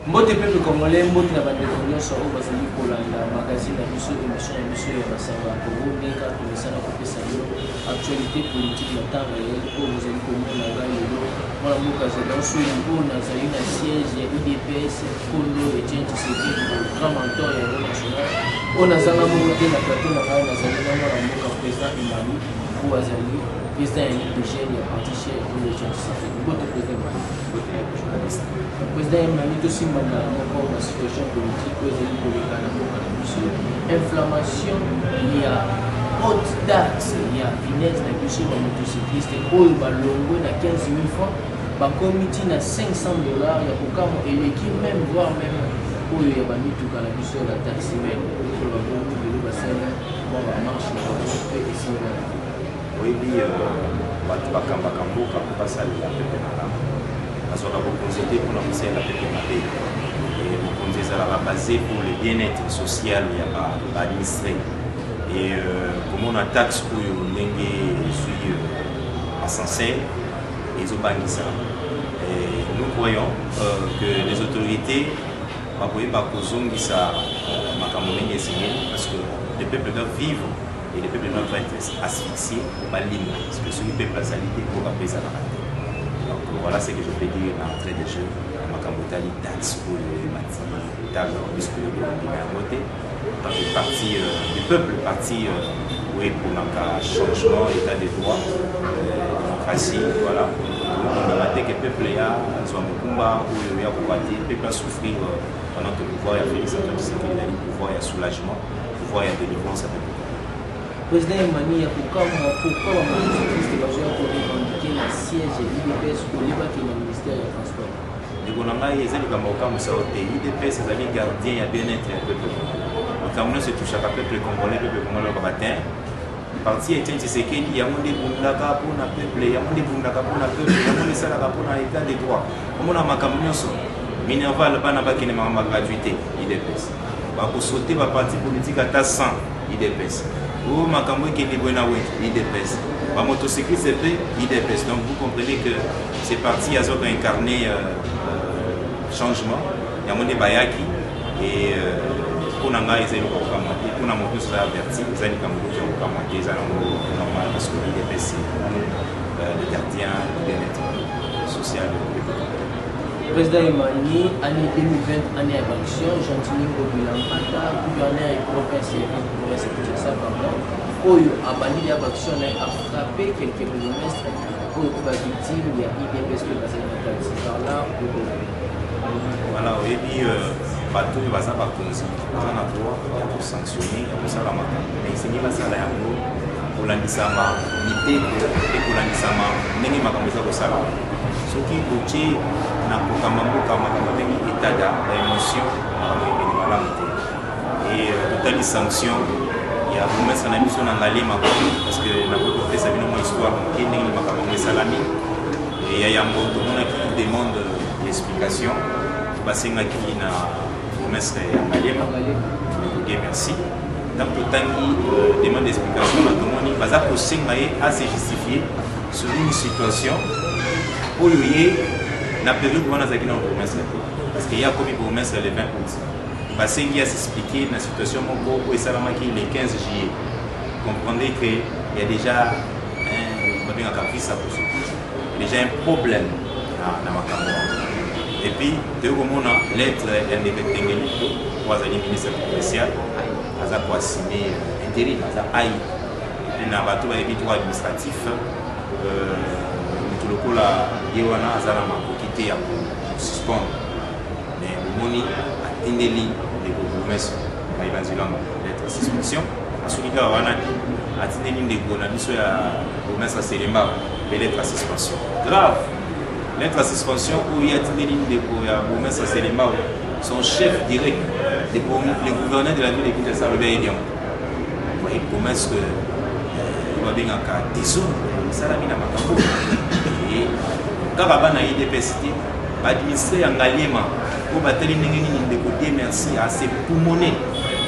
Mbote peuple congolais, mbote na bandeko nyonso oyo bazali kolanda magazine na biso émission na biso ya masanga ya Congo ndenge tomesana kopesa yo actualité politique na temps réel oyo bozali komona ngai lelo mwana mboka Gédéon Souli oyo nazali na siège ya UDPS Kondo Etienne Tshisekedi grand mentor ya Union nationale oyo nazanga moko te na plateau na ngai nazali na mwana mboka président Imani oyo azali président ya ligue de jeunes ya parti cher oyo Etienne Tshisekedi mbote président président Imani tosimana moko na situation politique oyo ezali koleka na mboka na biso inflammation ya haute taxe ya finesse na biso ba motocycliste oyo balongwe na 15 000 francs bakomi ntina $500 ya kokamo eleki même voire même oyo ya bamituka na biso la taxi men oyo babomi lelo basala mwa bamarche na bango mpe esimba oyebi bato bakambaka mboka mpo basalela pepe malamu bazwaka bokonzi te mpona kosalela pepe mabe bokonzi ezalaka basé pour le bien-être social ya baadministré et komona taxe oyo ndenge ezwi asincere ezobangisa. Nous croyons que les autorités bakoyeba kozongisa makambo ndenge esengeli parce que les peuples doivent vivre et les peuples doivent être asphyxiés pour balimba parce que soki peuple azali te mpo bapesana te. Donc voilà ce que je peux dire en entrée de jeu makambo etali taxe oyo emati talo puisque ebima yango te donc parti du peuple parti oyo eponaka changement état de droit démocratie voilà ondima te ke peuple ya azwa mokumba oyo ya koka te peuple asouffrir pendant que pouvoir ya Félix Antoine Tshisekedi ezali pouvoir ya soulagement pouvoir ya délivrance ya peuple. Président Imani ya kokama pourquoi bamotocycliste bazoya korevendiquer na siège ya UDPS kolebaki na ministère ya transport ndeko na ngai eza likambo kokamwisa o te UDPS ezali gardien ya bien-être ya peuple likambo nyonso etushaka peuple congolais oyoka batin parti ya Etienne Tshisekedi yango nde ebundaka mpona peuple yango nde ebundaka mpona peuple yango nde esalaka mpona état de droit omona makambo nyonso minerval bana bakende makambo ya gratuité UDPS bakosote baparti politique ata 100 UDPS ou makambo ekende boye na wete UDPS bamotocycliste mpe UDPS donc vous comprenez que ces partis azoka incarné changement yango nde bayaki et mpona ngai ezali kokamwa te mpona moto nyonso eza averti eza likambo koki ya kokamwa te eza nango normal parce que UDPS le gardien du bien-être social de Président Imani, année 2020, année d'élection, Gentilly Gobilan, gouverneur et province de ça, pardon, Oyo a banni l'action a frappé quelques bourgmestres pour la victime, il y a IDPS qui passe par là. Voilà, et puis, bateau il va ça par consi, on a droit pour sanctionner, pour ça la matin. Mais c'est ni pas ça là, pour l'andisama, l'idée et pour l'andisama, n'est pas comme ça pour ça. Ce qui coûte na kokamambo kama ndenge état d'émotion voilà et totali sanction ya bourgmestre na biso na ngalema parce que na ko pesa bino mo histoire ndenge makambo esalami et ya yambo tomona qui demande d'explication basengaki na bourgmestre ya ngalema et merci donc totangi demande d'explication na tomoni baza kosenga ye à se justifier sur une situation oyo ye na période où on a zaki na bourgmestre parce qu'il y a comme bourgmestre le 20 août basengi à s'expliquer la situation moko où esalamaki le 15 juillet comprenez que il y a déjà un caprice à poser déjà un problème na makambo et puis de komona lettre ya ndeketengeli ko azali ministre commercial aza ko signer intérim aza ai na bato ba ebitu administratif lokola yewana azala makoki te ya suspendre mais omoni atindeli ndeko bourgmestre bayibanzilango lettre suspension asoki kaka wana atindeli ndeko na biso ya bourgmestre Selemba mpe lettre suspension grave lettre suspension oyo atindeli ndeko ya bourgmestre Selemba son chef direct le gouverneur de la ville de Kinshasa Robert Edion voyez bourgmestre babengaka désordre esalami na makambo kaka bana IDPS te baadministre ya ngalema po batali ndenge nini ndeko die merci à ses pulmoner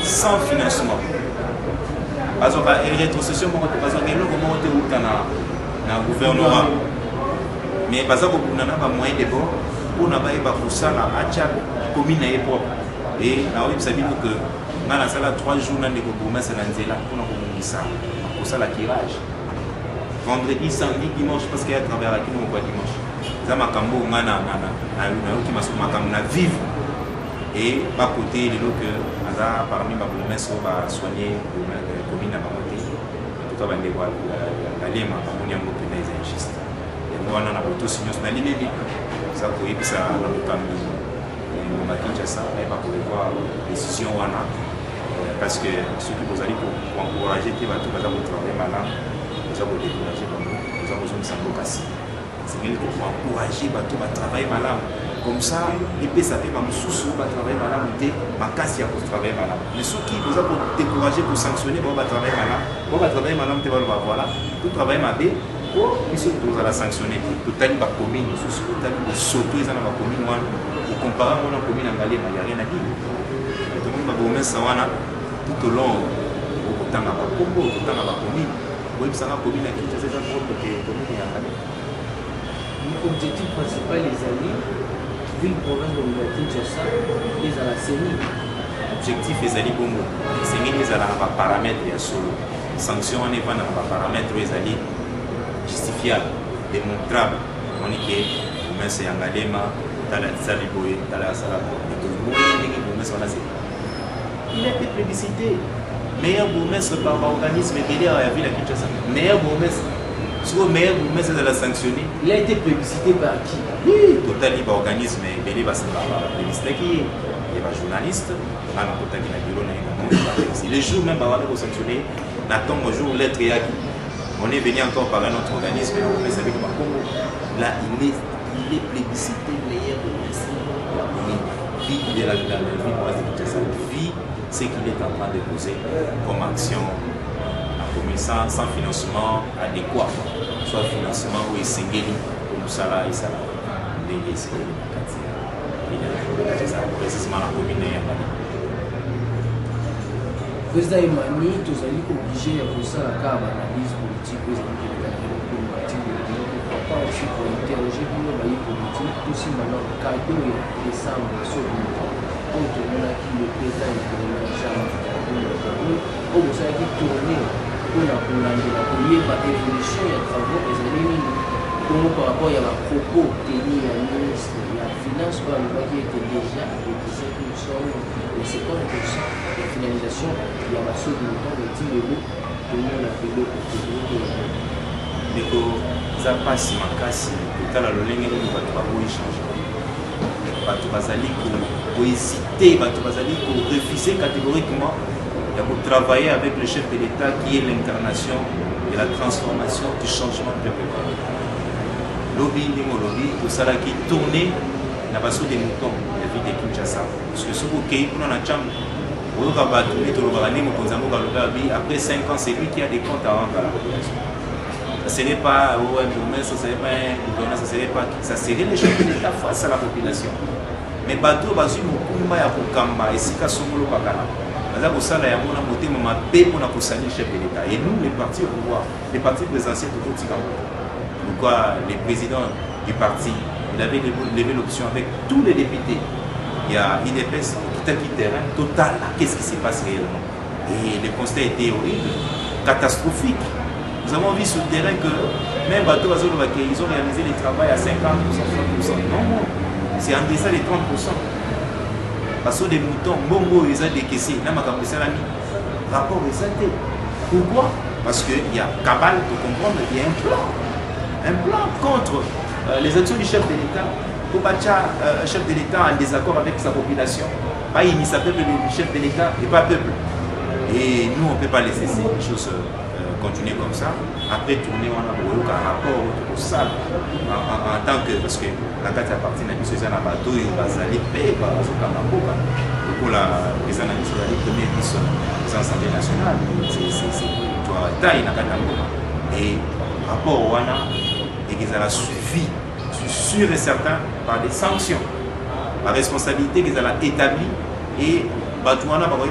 sans financement bazwaka rétrocession moko te bazwaka eloko moko te uta na gouvernement mais baza kokuna na bamoyen de bord pour n'a pas pour ça la acha commune est propre et na oui ça bino que na la sala 3 jours na ndeko promesse na nzela pour na komonisa pour ça la tirage vendredi samedi dimanche parce qu'il y a travers la kino quoi dimanche ça makambo ngana na qui m'a makambo na vivre et ba côté les que aza parmi ba promesse va soigner commune na bamoté tout va ndeko la lema pamoja ngo penez injuste et moi on a auto signos na limebi ça pour ça na mutambi on a Kinshasa et pas pour voir décision wana parce que ceux qui vous allez pour encourager qui va tout va travailler malin vous allez décourager comme vous avez besoin de s'encourager c'est qu'il faut encourager va tout va travailler malin comme ça et puis ça fait comme sous va travailler malin ou ma casse il pour travailler malin mais ceux qui vous allez décourager pour sanctionner va travailler malin va travailler malin tu vas le voir voilà tout travail mal ils sont tous à la sanctionner tout à l'heure commune tout à l'heure surtout ils ont la commune comparé à la commune en Galé, il n'y a rien à dire. Tout le monde va vous mettre tout au long au temps à la Congo, au temps à la commune. Oui, ça va commune à Kinshasa, c'est un problème que la commune est en Galé. L'objectif principal, les amis, ville province de Kinshasa, les à la CENI. L'objectif est d'aller bon. C'est qu'ils ont un paramètre, il y a solo. Sanction, on n'est pas dans un paramètre, ils ont justifiable, démontrable. On est que vous mettez en Galé, il a été plébiscité. Meilleur bourgmestre par l'organisme BDR à la ville à Kinshasa. Meilleur bourgmestre. Soit meilleur bourgmestre de la sanctionner. Il a été plébiscité par qui? Oui, totalement par l'organisme BDR va se faire plébiscité qui est un journaliste. Les jours même avant de sanctionner, n'attend un jour l'être et acquis. On est venu encore par un autre organisme, mais c'est avec le Congo. Là, il est plébiscité meilleur de la commune. Vie, il est la ville de Kinshasa. Vie, c'est qu'il est en train de poser comme action la commune sans financement adéquat. Soit financement où il s'engage comme ça là et ça là. Précisément la commune est président Emmanuel, nous allons obligé à faire la analyse politique pas aussi pour interroger pour le bail politique, aussi maintenant, cadeau et décembre sur le temps, compte tenu qui le président est Jean-Marc au Moussa qui tournait pour la première évolution et travaux des années par rapport à la propos tenus à ministre de la finance, qui était déjà à 17% et 50% de finalisation, il y a la seule du temps de 10 euros pour la période ça passe makasi totala lolenge nini bato bakoéchange bato bazali kohésiter bato bazali korefuser catégoriquement ya kotravailler avec le chef de l'État qui est l'incarnation de la transformation du changement de peuple lobi ndenge olobi tosalaki tourner na baso de mouton ya ville de Kinshasa parce que soki okei kuna na chambre oyoka bato nde tolobaka ndenge mokonzi ya mboka alobi abi après 5 ans c'est lui qui a des comptes à rendre à la population. Ce n'est pas un bourgmestre, ce n'est pas un gouverneur, ça serait les chefs de l'État face à la population. Mais bateau basu mukumba ya kokamba esika songolo bakala. Baza kosala ya mona moté mama pe pona kosali chef de l'État. Et nous les partis au pouvoir, les partis présidentiels tout tika. Pourquoi les présidents du parti, il avait levé l'option avec tous les députés. Il y a IDPS qui terrain total. Qu'est-ce qui se passe réellement? Et le constat était horrible, catastrophique. Nous avons vu sur le terrain que même bateau ils ont réalisé les travaux à 50%, 60%. Non, c'est en deçà des 30%. Parce que des moutons, bongo, ils ont décaissé. Rapport exacté. Pourquoi? Parce qu'il y a cabale, pour comprendre, il y a un plan contre les actions du chef de l'État. Pour battre un chef de l'État en désaccord avec sa population. Pas il s'appelle le chef de l'État et pas peuple. Et nous, on ne peut pas laisser ces choses continuer comme ça. Après, tourner, on a un rapport au sable en tant que. Parce que la carte appartient à l'issue d'un bateau, il va aller payer par la Zokamamboka. Pour la présidente de la première mission de l'Assemblée nationale, c'est taille dans la et rapport au WANA, et qu'ils ont suivi, je suis sûr et certain, par des sanctions. La responsabilité qu'ils ont établie et Batouana, pourquoi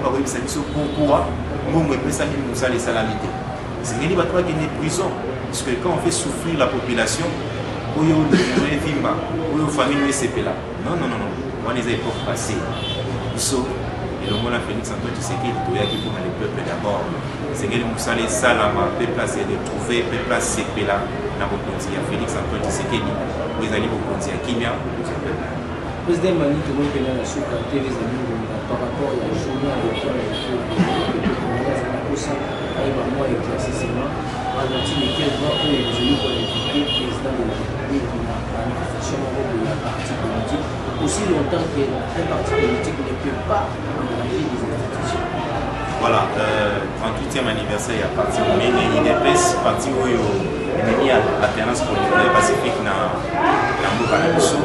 nous ne pouvons pas les salamités. C'est une prison. Parce que quand on fait souffrir la population, oyo vimba oyo famille sepela non on les a époque passé so et le monde a Félix Antoine Tshisekedi toyaki pour le peuple d'abord c'est que musale salama pe place de trouver pe place sepela na bokonzi ya Félix Antoine Tshisekedi vous allez bokonzi ya kimia président Mani to donc na suka TV za Mungu par rapport à la journée avec il va moi éclaircissement à la team qui va où il est pour l'inviter président de la République qui a manifestation de la parti politique aussi longtemps qu'un parti politique ne peut pas engager des institutions. Voilà, 38e anniversaire ya parti monene IDPS parti oyo nini ya alternance politique pacifique na mboka na biso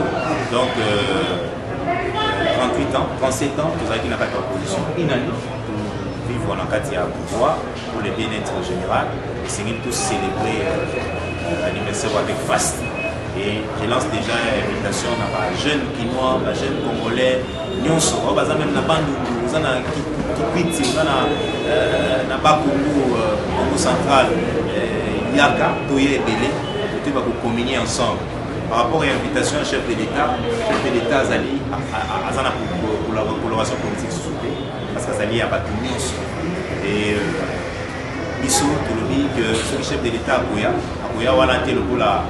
donc 38 ans 37 ans tozalaki na kati ya opposition inani vivre na kati ya pouvoir pour le bien-être général et c'est tous célébrer l'anniversaire avec faste et je lance déjà l'invitation à ma jeune quinois, ma jeune congolais nyonso o baza même na bandundu oza na kipiti oza na bakungu Congo central yaka toye ebele to ba ko communier ensemble par rapport à l'invitation à chef de l'État azali azana pour la coloration politique sous-souté parce que azali ya batu nyonso et biso tolobi que ce chef de l'État akoya wana te lokola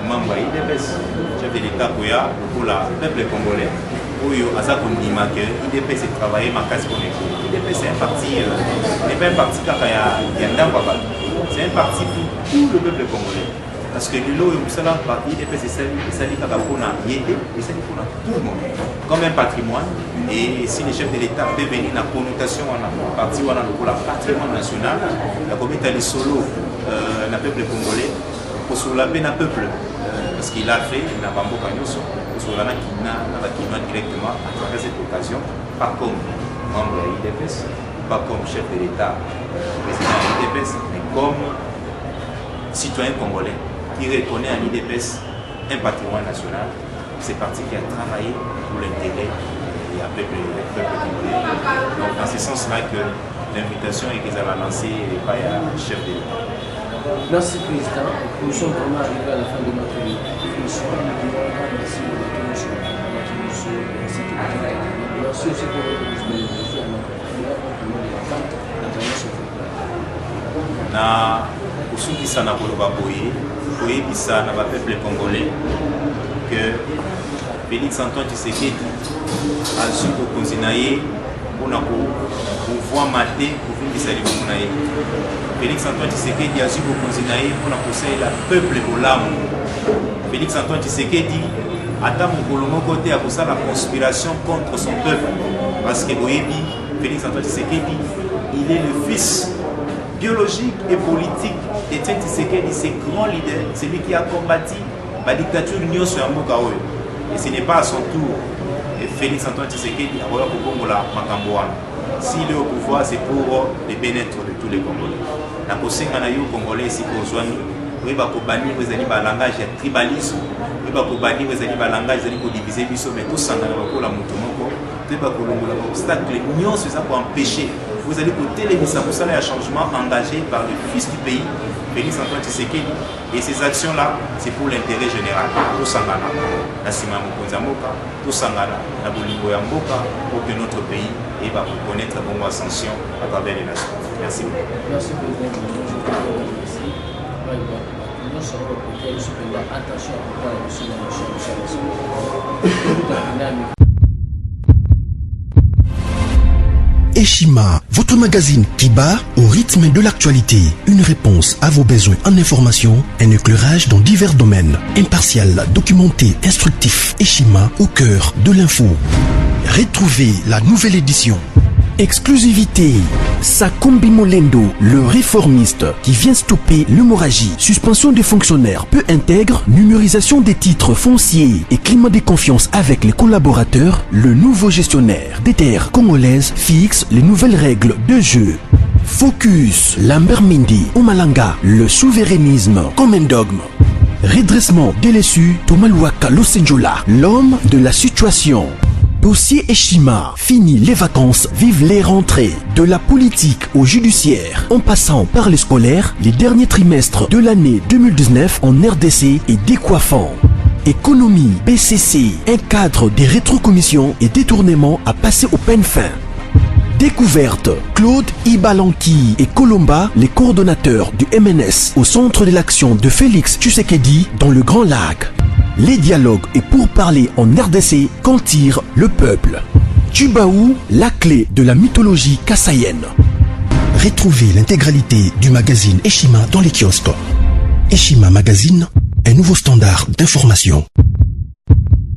membre ya IDPS chef de l'État akoya lokola peuple congolais oyo aza kondima que IDPS travailler makasi pour IDPS c'est un parti n'est pas un parti kaka ya ndamba bato c'est un parti pour tout le peuple congolais parce que lelo oyo mosala parti IDPS esali kaka mpona ye te esali mpona tout le monde comme un patrimoine et si le chef de l'État peut venir na connotation wana parti wana lokola patrimoine national ya kobeta lisolo na peuple congolais kosola mpe na peuple parce qu'il a fait na bamboka nyonso kosola na bakinois directement à travers cette occasion pas comme membre ya IDPS pas comme chef de l'État président de l'IDPS mais comme citoyen congolais qui reconnaît à l'IDPS un patrimoine national c'est parti qui a travaillé pour l'intérêt et à peuple congolais donc dans ce sens là que l'invitation est qu'ils allaient lancer par le chef de l'État. Merci Président, nous sommes vraiment arrivés à la fin de notre émission. Merci aussi pour votre disponibilité à notre na kusukisa na koloba boye koyebisa na bapeuple congolais que Félix Antoine Tshisekedi azwi bokonzi na ye mpona pouvoir mate kovindisa libumu na ye Félix Antoine Tshisekedi azwi bokonzi na ye mpona kosalela peuple bolamu Félix Antoine Tshisekedi ata mokolo moko te akosala conspiration contre son peuple parce que boyebi Félix Antoine Tshisekedi il est le fils biologique et politique d'Etienne Tshisekedi, ce grand leader, celui qui a combattu la dictature nyonso ya mboka oyo. Et ce n'est pas à son tour Félix Antoine Tshisekedi akoya kokombola makambo wana. S'il est au pouvoir, c'est pour le bien-être de tous les Congolais. Na kosenga na yo Congolais ici pour Zouani, oyeba kobani ezali ba langage ya tribalisme, oyeba kobani ezali ba langage ezali ko diviser biso mais tout sangana bakola mutu moko, oyeba kolongola ba obstacle nyonso eza ko empêcher. Vous allez côté les missions et changement engagé par le fils du pays, Félix Antoine Tshisekedi. Et ces actions-là, c'est pour l'intérêt général. Tout Sangana, Nassima Mokonzamoka, tout Sangana, Nabolingo Yamboka, pour que notre pays va reconnaître la bonne ascension à travers les nations. Merci beaucoup. Merci Président. Nous serons peut-être cependant attention à pourquoi la mission de Eshima, votre magazine qui bat au rythme de l'actualité. Une réponse à vos besoins en information, un éclairage dans divers domaines. Impartial, documenté, instructif. Eshima au cœur de l'info. Retrouvez la nouvelle édition. Exclusivité. Sakumbi Molendo, le réformiste qui vient stopper l'hémorragie, suspension des fonctionnaires peu intègre, numérisation des titres fonciers et climat de confiance avec les collaborateurs, le nouveau gestionnaire des terres congolaises fixe les nouvelles règles de jeu. Focus, Lambert Mindi, Omalanga, le souverainisme comme un dogme. Redressement délaissé, Tomaluaka Losenjola, l'homme de la situation. Dossier Eshima, fini les vacances, vive les rentrées. De la politique au judiciaire, en passant par les scolaires, les derniers trimestres de l'année 2019 en RDC est décoiffant. Économie, BCC, un cadre des rétrocommissions et détournements à passer au peine fin. Découverte, Claude Ibalanki et Colomba, les coordonnateurs du MNS au centre de l'action de Félix Tshisekedi dans le Grand Lac. Les dialogues et pourparlers en RDC qu'en tire le peuple. Tubaou, la clé de la mythologie kassaïenne. Retrouvez l'intégralité du magazine Eshima dans les kiosques. Eshima Magazine, un nouveau standard d'information.